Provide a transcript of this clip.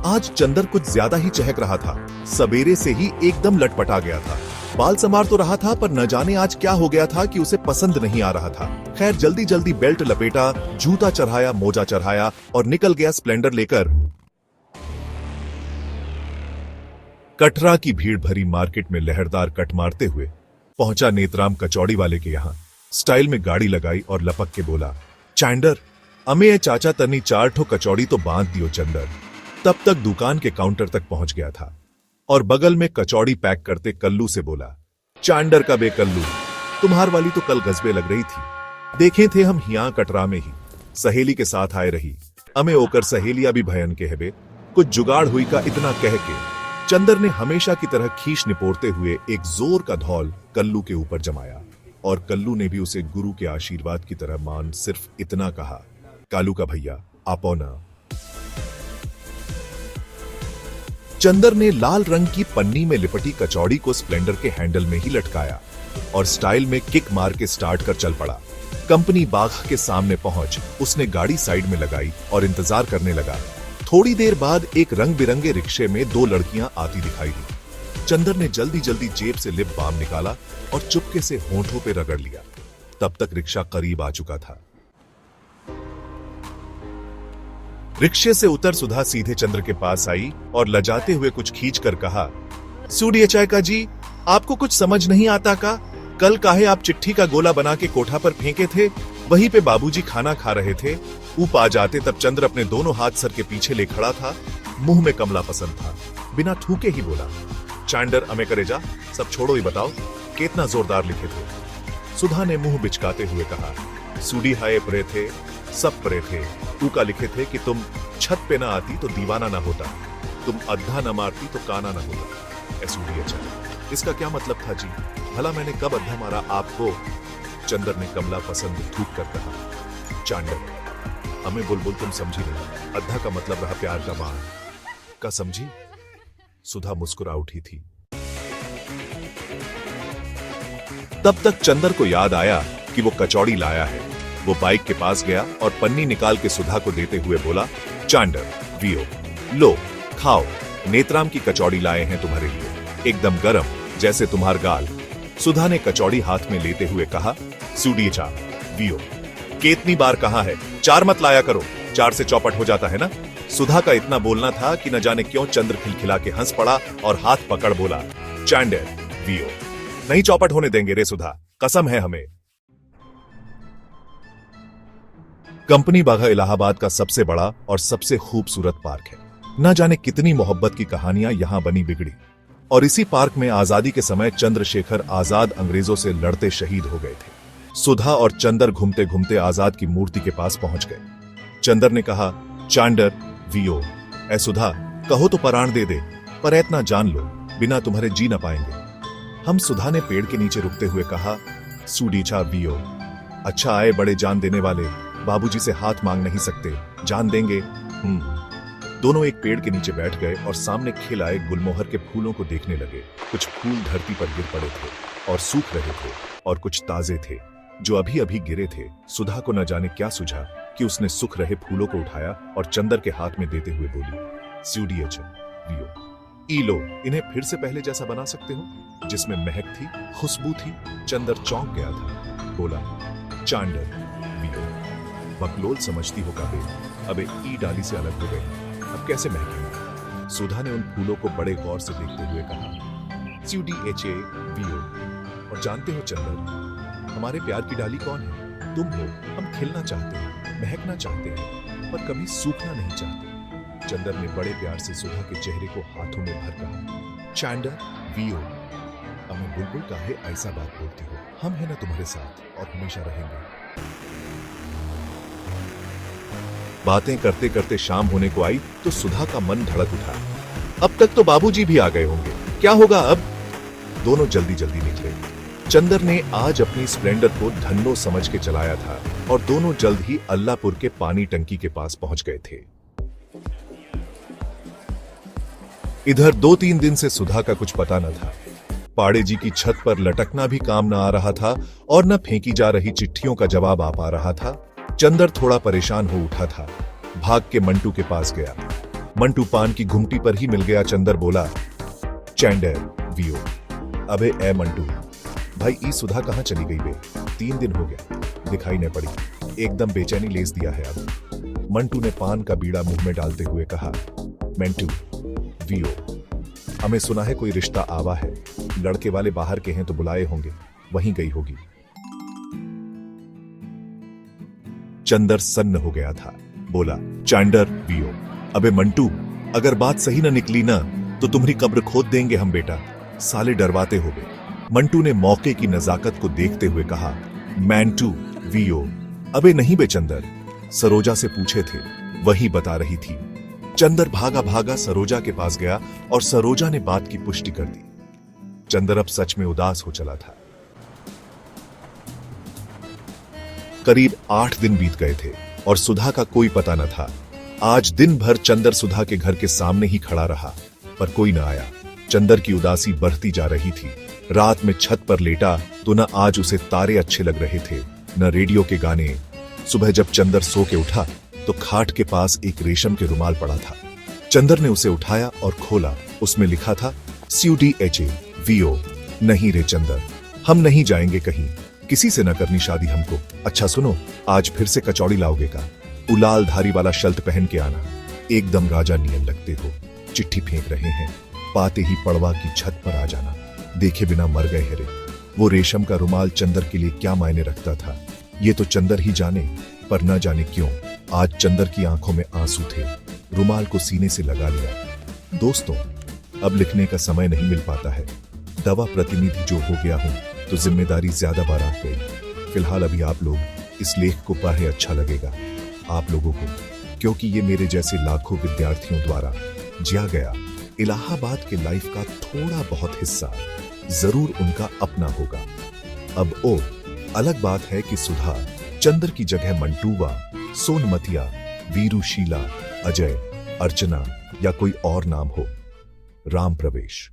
आज चंदर कुछ ज्यादा ही चहक रहा था। सवेरे से ही एकदम लटपटा गया था। बाल संवार तो रहा था पर न जाने आज क्या हो गया था कि उसे पसंद नहीं आ रहा था। खैर जल्दी जल्दी बेल्ट लपेटा, जूता चढ़ाया, मोजा चढ़ाया और निकल गया स्प्लेंडर लेकर। कटरा की भीड़ भरी मार्केट में लहरदार कट मारते हुए पहुंचा नेतराम कचौड़ी वाले के यहाँ। स्टाइल में गाड़ी लगाई और लपक के बोला, चांडर अमे चाचा तनी 4 ठो कचौड़ी तो बांध दियो चंदर। तब तक दुकान के काउंटर तक पहुंच गया था और बगल में कचौड़ी पैक करते कल्लू से बोला, चांडर का बे कल्लू, तुम्हार वाली तो कल गजबे लग रही थी। देखे थे हम हिया कटरा में ही, सहेली के साथ आए रही। अमे ओकर सहेलिया भी भयन के हेबे। कुछ जुगाड़ हुई का इतना कह के चंदर ने हमेशा की तरह खींच निपोड़ते हुए एक जोर का धौल कल्लू के ऊपर जमाया और कल्लू ने भी उसे गुरु के आशीर्वाद की तरह मान सिर्फ इतना कहा, कालू का भैया आपो ना। चंदर ने लाल रंग की पन्नी में लिपटी कचौड़ी को स्प्लेंडर के हैंडल में ही लटकाया और स्टाइल में किक मार के स्टार्ट कर चल पड़ा। कंपनी बाग के सामने पहुंच उसने गाड़ी साइड में लगाई और इंतजार करने लगा। थोड़ी देर बाद एक रंग बिरंगे रिक्शे में 2 लड़कियां आती दिखाई दी। चंदर ने जल्दी जल्दी जेब से लिप बाम निकाला और चुपके से होंठों पे रगड़ लिया। तब तक रिक्शा करीब आ चुका था। रिक्शे से उतर सुधा सीधे चंद्र के पास आई और लजाते हुए कुछ खींच कर कहा, सूडिये चाय का जी, आपको कुछ समझ नहीं आता का? कल काहे आप चिट्ठी का गोला बना के कोठा पर फेंके थे, वहीं पे बाबूजी खाना खा रहे थे। ऊप आ जाते तब चंद्र अपने दोनों हाथ सर के पीछे ले खड़ा था। मुंह में कमला पसंद था। बिना थूके ही बोला, चांडर अमे करे जा, सब छोड़ो ही बताओ कितना जोरदार लिखे थे। सुधा ने मुंह बिचकाते हुए कहा, सूडी हाय परे थे, सब परे थे। तू का लिखे थे कि तुम छत पे ना आती तो दीवाना ना होता, तुम अद्धा न मारती तो काना ना होता। ऐसूडी अच्छा, इसका क्या मतलब था जी? भला मैंने कब अद्धा मारा आपको? चंदर ने कमला पसंद थूक कर कहा, चांडर हमें बुलबुल तुम समझी नहीं, अद्धा का मतलब रहा प्यार का मान का, समझी? सुधा मुस्कुरा उठी थी। तब तक चंदर को याद आया कि वो कचौड़ी लाया है। वो बाइक के पास गया और पन्नी निकाल के सुधा को देते हुए बोला, चांडर वियो लो खाओ, नेतराम की कचौड़ी लाए हैं तुम्हारे लिए, एकदम गरम जैसे तुम्हार गाल। सुधा ने कचौड़ी हाथ में लेते हुए कहा, सूडिये चा वियो, कितनी बार कहा है 4 मत लाया करो, 4 से चौपट हो जाता है ना। सुधा का इतना बोलना था कि न जाने क्यों चंद्र खिलखिला के हंस पड़ा और हाथ पकड़ बोला, चांडर वियो, नहीं चौपट होने देंगे रे सुधा, कसम है हमें। कंपनी बागा इलाहाबाद का सबसे बड़ा और सबसे खूबसूरत पार्क है। न जाने कितनी मोहब्बत की कहानियां यहां बनी बिगड़ी और इसी पार्क में आजादी के समय चंद्रशेखर आजाद अंग्रेजों से लड़ते शहीद हो गए थे। सुधा और चंदर घूमते घूमते आजाद की मूर्ति के पास पहुंच गए। चंदर ने कहा, चांडर वियो, ऐ सुधा कहो तो प्राण दे दे, पर इतना जान लो बिना तुम्हारे जी न पाएंगे। हम सुधा ने पेड़ के नीचे रुकते हुए कहा, सूडीछा वियो, अच्छा आए बड़े जान देने वाले, बाबूजी से हाथ मांग नहीं सकते, जान देंगे। दोनों एक पेड़ के नीचे बैठ गए और सामने खिल आए गुलमोहर के फूलों को देखने लगे। कुछ फूल धरती पर गिर पड़े थे और सूख रहे थे और कुछ ताजे थे जो अभी अभी गिरे थे। सुधा को न जाने क्या सूझा कि उसने सूख रहे फूलों को उठाया और चंदर के हाथ में देते हुए बोली, सूडिये चा वियो, ई लो, इन्हें फिर से पहले जैसा बना सकते हो, जिसमें महक थी, खुशबू थी। चंदर चौंक गया था, बोला, चांडर वियो, बकलोल समझती हो काबे, अबे ई डाली से अलग हो गई, अब कैसे महकेंगे? सुधा ने उन फूलों को बड़े गौर से देखते हुए कहा, सूडीएचए वियो, और जानते हो चंदर, हमारे प्यार की डाली कौन है? तुम हो। हम खिलना चाहते हैं, महकना चाहते हैं, पर कभी सूखना नहीं चाहते। चंदर ने बड़े प्यार से सुधा के चेहरे को हाथों में भर कहा, चांडर वियो, हमें बुलबुल काहे ऐसा बात बोलती हो? हम है ना तुम्हारे साथ और हमेशा रहेंगे। बातें करते करते शाम होने को आई तो सुधा का मन धड़क उठा। अब तक तो बाबूजी भी आ गए होंगे, क्या होगा अब? दोनों जल्दी जल्दी निकले। चंदर ने आज अपनी स्प्लेंडर को धन्नो समझ के चलाया था और दोनों जल्द ही अल्लाहपुर के पानी टंकी के पास पहुंच गए थे। इधर 2-3 दिन से सुधा का कुछ पता न था। पाड़े जी की छत पर लटकना भी काम न आ रहा था और न फेंकी जा रही चिट्ठियों का जवाब आ पा रहा था। चंदर थोड़ा परेशान हो उठा था। भाग के मंटू के पास गया। मंटू पान की घुमटी पर ही मिल गया। चंदर बोला, चैंडर वियो। अबे ए मंटू, भाई ई सुधा कहाँ चली गई बे? 3 दिन हो गया, दिखाई न पड़ी। एकदम बेचैनी लेस दिया है अब। मंटू ने पान का बीड़ा मुंह में डालते हुए कहा, मंटू वियो, हमें सुना है कोई रिश्ता आवा है। लड़के वाले बाहर के हैं तो बुलाए होंगे, वहीं गई होगी। चंदर सन्न हो गया था, बोला, चैंडर वियो। अबे मंटू, अगर बात सही न निकली ना तो तुम्हारी कब्र खोद देंगे हम बेटा। साले डरवाते हो गए। मंटू ने मौके की नजाकत को देखते हुए कहा, मैंटू वियो। अबे नहीं बे चंदर, सरोजा से पूछे थे, वही बता रही थी। चंदर भागा भागा सरोजा के पास गया और सरोजा ने बात की पुष्टि कर दी। चंदर अब सच में उदास हो चला था। करीब 8 दिन बीत गए थे और सुधा का कोई पता न था। आज दिन भर चंदर सुधा के घर के सामने ही खड़ा रहा, पर कोई न आया। चंदर की उदासी बढ़ती जा रही थी। रात में छत पर लेटा तो न आज उसे तारे अच्छे लग रहे थे, न रेडियो के गाने। सुबह जब चंदर सो के उठा तो खाट के पास एक रेशम के रुमाल पड़ा था। चंदर ने उसे उठाया और खोला। उसमें लिखा था, CUDHA वियो। नहीं रे चंदर, हम नहीं जाएंगे कहीं। किसी से न करनी शादी हमको। अच्छा सुनो, आज फिर से कचौड़ी लाओगे का? उलाल धारी वाला शल्त पहन के आना। एकदम राजा नियन लगते हो। चिट्ठी फेंक रहे हैं, पाते ही पड़वा की छत पर आ जाना। देखे बिना मर गए हेरे। वो रेशम का रुमाल चंदर के लिए क्या मायने रखता था, ये तो चंदर ही जाने। पर न जाने क्यों आज चंदर की आंखों में आंसू थे। रुमाल को सीने से लगा लिया। दोस्तों, अब लिखने का समय नहीं मिल पाता है। दवा प्रतिनिधि जो हो गया हूं तो जिम्मेदारी ज्यादा बार आ गई। फिलहाल अभी आप लोग इस लेख को पढ़े, अच्छा लगेगा आप लोगों को, क्योंकि ये मेरे जैसे लाखों विद्यार्थियों द्वारा जिया गया इलाहाबाद के लाइफ का थोड़ा बहुत हिस्सा जरूर उनका अपना होगा। अब ओ अलग बात है कि सुधा चंदर की जगह मंटूवा, सोनमतिया, वीरूशीला, अजय, अर्चना या कोई और नाम हो। राम प्रवेश।